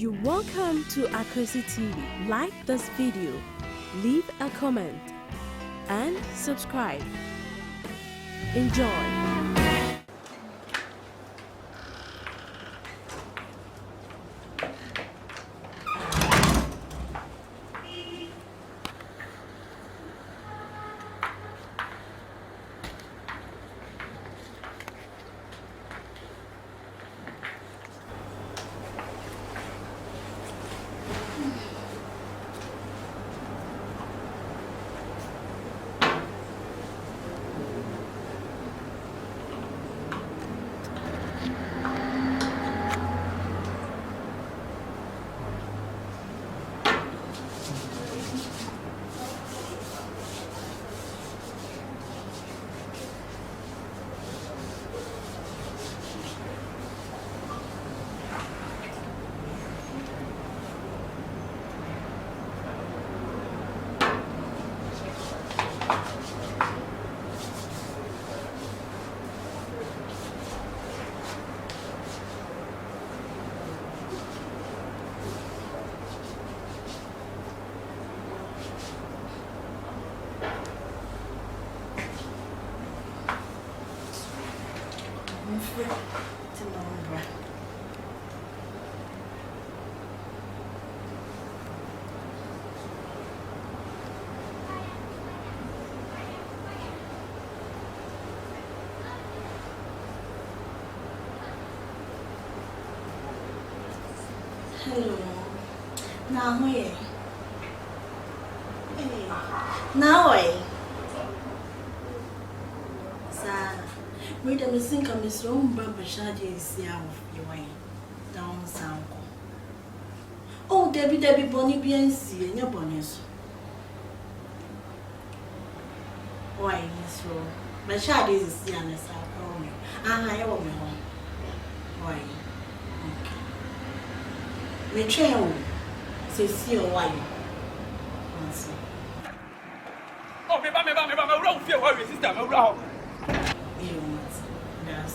You're welcome to Akosi TV. Like this video, leave a comment, and subscribe. Enjoy. Hello. Now where? Now where? Sir, we don't think I'm Miss Rome, but Bashadi is here with your way. Down Sanko. Oh, Debbie Bonnie BNC and your bonus. Why, Miss Rome? Bashadi is here and South Rome. I will be home. Why? Me train say see your wife. Oh, me round fear worry sister, me round. Yes.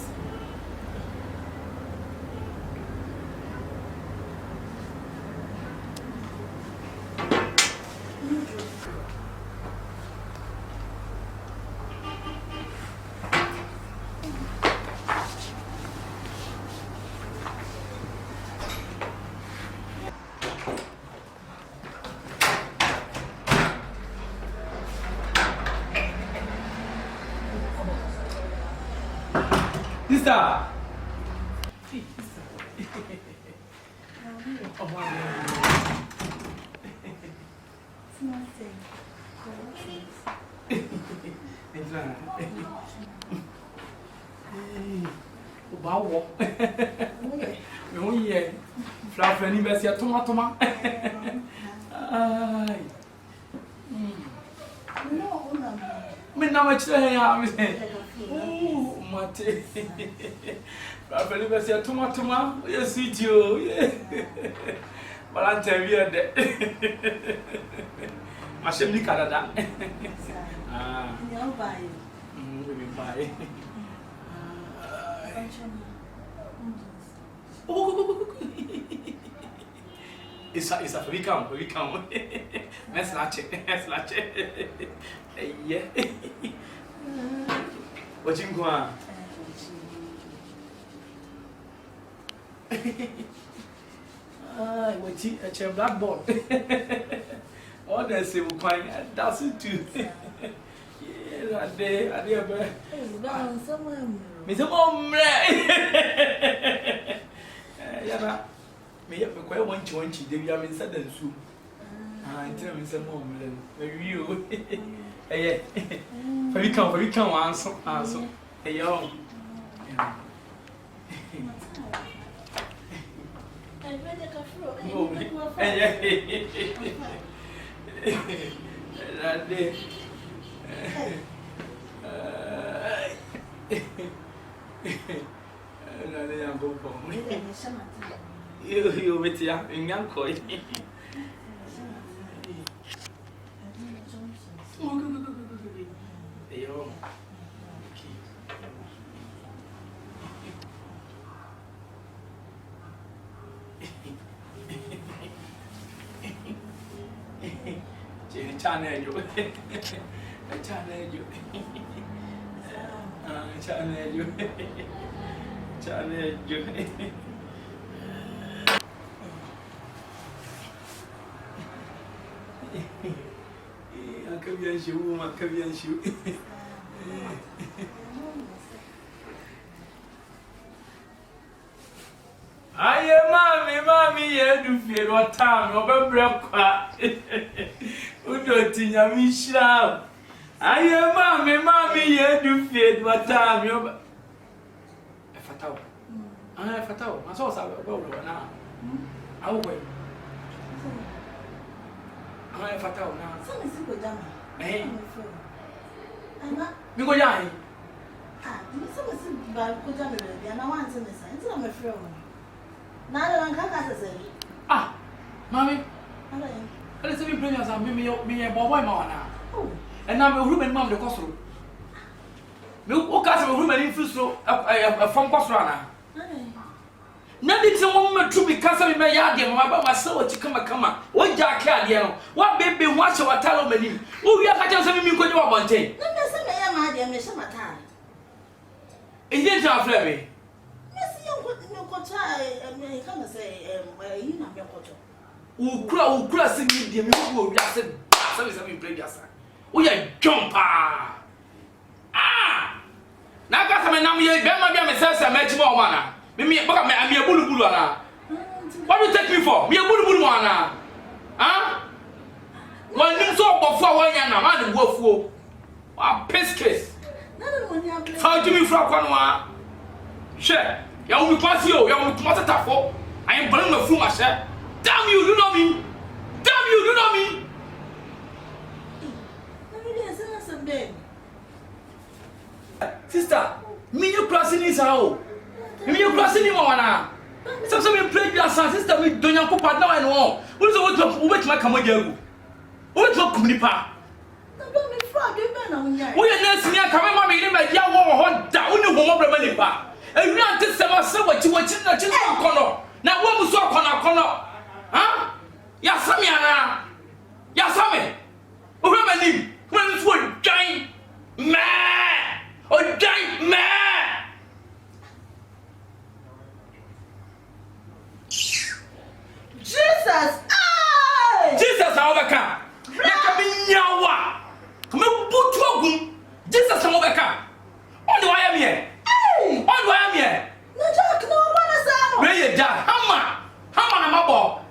Sister. Probably was your tomato, you sweet you. But I'll tell you that. My shimmy Canada. Ah, You'll buy. We buy. It's a we come. Let's not check. Yeah. What you going? What you a blackboard? All the same coin, that's it too. Yeah, I did. Miss Mom, yeah, me up quite one choice, they are in sudden soup. I tell me some more, maybe you. Hey, we come, answer. Hey, yo. That day. I'm going for me. You with ya in young coy. Yo. channel you. A channel you. Channel you. Channel you. Akabian shoe, Akabian shoe. I am mammy, you fear what time over breakfast. Udotinya Misha. I am mammy, you fear what time you're. A fatal. I have fatal. I saw some now. I will wait. I have fatal now. Some is good, Dama. Eh? I'm not. You go young. Ah, some is good, Dama, and I want to miss it. I'm a friend. Now I'm going say. Ah, Mammy, Hello. let's be bring us me a boy now. Oh, And now a room and mom the costume. Milk or cast a room and influence a from Costrana. Nothing to woman to be cast in my yard, my soul to come. What Jack Cardiano? What baby watch our talent? Oh, we are just having me go to a mountain. no, my dear, Miss Samata. Is it our Flemmy? Miss, you could try, come say, you know, your photo. Who cross in the musical, just said, service having played your son. We are jumper. Ah! Now, got some number, Bama myself, a match more mana. Me, I'm a bulu. What do you take me for? Me a bulu mana. Huh? One new soap before 1 year now, and go for a piss case. How do you from one? Share. You will pass you, you will pass a taffo. I am burning the fool myself. Damn you, you know me. Damn you, you know me. Sister, me you crossing this how? Me you crossing him now. Some play your son, sister, we don't have partner and all. What is the what my come again? What your communipa? We are not seeing a camera made by Yawa down the home of the Manipa. And we are just what you want to corner. Now, what was your corner? Huh? Yasamiana. Yasami. Remember him when it's one giant man or giant man. Jesus! Jesus, I overcome. Let me yawa. Come on, put you. Jesus, I overcome. On the way I'm here. On the way I'm here. No, Jack, no one is out. Where you Jack? Hammer, I'm a ball.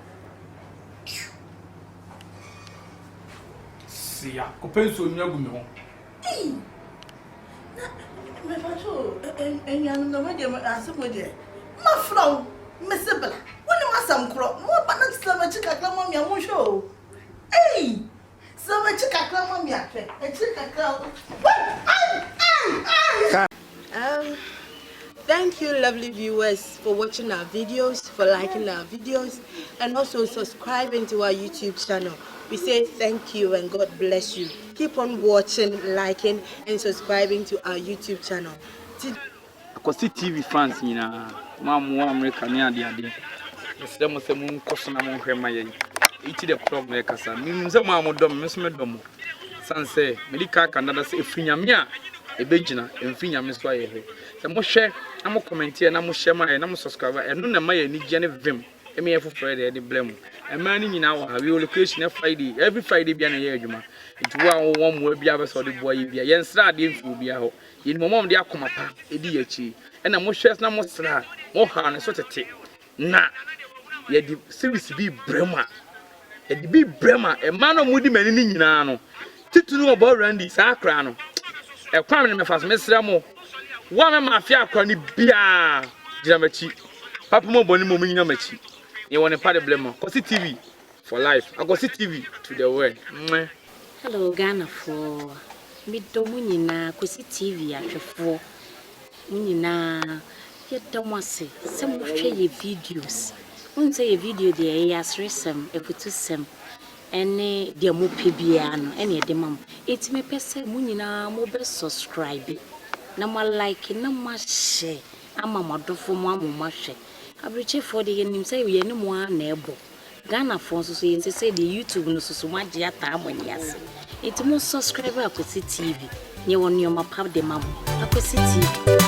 See ya. Compenso in your gummy. My patrol, and young no idea what I said with you. My flow, Miss Sibyl. When you must some crop, more but not so much a clam on your show. Hey! So much a clam on your track. A chick a cloud. Thank you, lovely viewers, for watching our videos, for liking our videos, and also subscribing to our YouTube channel. We say thank you and God bless you. Keep on watching, liking, and subscribing to our YouTube channel. Akwasi TV fans nyina mamu wa America ne ade yes dem se mun kosona mun hwema ye iti the problem e kasa mim se mamu dom me so me dom sanse medika kanada se efinyame a ebegina emfinyame so aye he se mo hwe na mo comment e na mo share ma e na mo subscribe e no na ma ye ni gye ne vim e me ye foforo de blem e ma ni nyina wa we location Friday every Friday bia na ye adwuma iti wa won mo bia be so de boy bia ye nsra de mfu bia ho yin momom de akoma pa edi yachi e na mo hwes na mo sra mo ha ne so tete na ye di service bi brema e di bi brema e ma no mudi mani ni nyina no titunu obo randi sa akra no e kwam ne me fa so me sra mo wa me mafia akra ni bia gira machi papa mo boni mo nyina machi ye woni pa de blema Akwasi TV for life Akwasi TV to the world. Hello Ghana for Midomu nyina Akwasi TV ahwefo nyina yedamase se mo hwe ye videos unse ye video de yasresem efutusem ene de mo pebia no ene de mam etime pese mo nyina mo be subscribe na mo like na mo share ama modofo mo amoma hwe abriche for de yenim se ye ne mo na ebo Ghana phones so yin say the YouTube no so mo age ata amoni ase. Enti mo subscribe Akosi TV. Nye won your mapa de mam. Akosi TV.